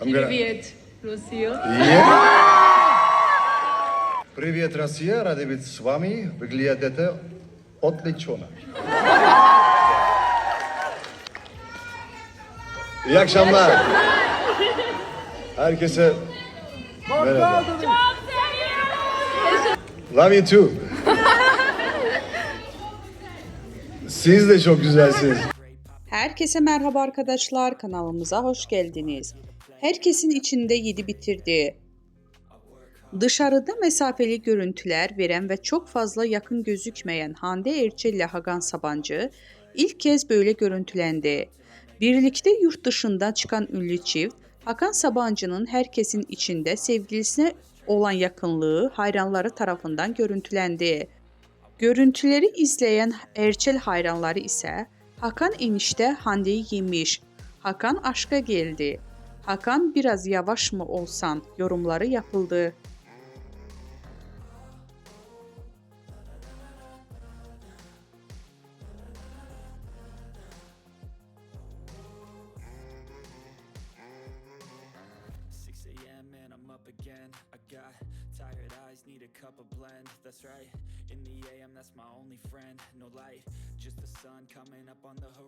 Привет, Россия. Привет, Россия. Рады быть с вами. Выглядит это отлично. İyi akşamlar. Herkese merhaba. Love you too. Siz de çok güzelsiniz. Herkese merhaba arkadaşlar, kanalımıza hoş geldiniz. Herkesin içinde yedi bitirdi. Dışarıda mesafeli görüntüler veren ve çok fazla yakın gözükmeyen Hande Erçel ile Hakan Sabancı ilk kez böyle görüntülendi. Birlikte yurt dışından çıkan ünlü çift, Hakan Sabancı'nın herkesin içinde sevgilisine olan yakınlığı hayranları tarafından görüntülendi. Görüntüleri izleyen Erçel hayranları ise Hakan enişte Hande'yi yemiş, Hakan aşka geldi, Hakan biraz yavaş mı olsan yorumları yapıldı. And I'm up again. I got tired eyes, need a cup of blend. That's right, in the AM, that's my only friend. No light, just the sun coming up on the horizon.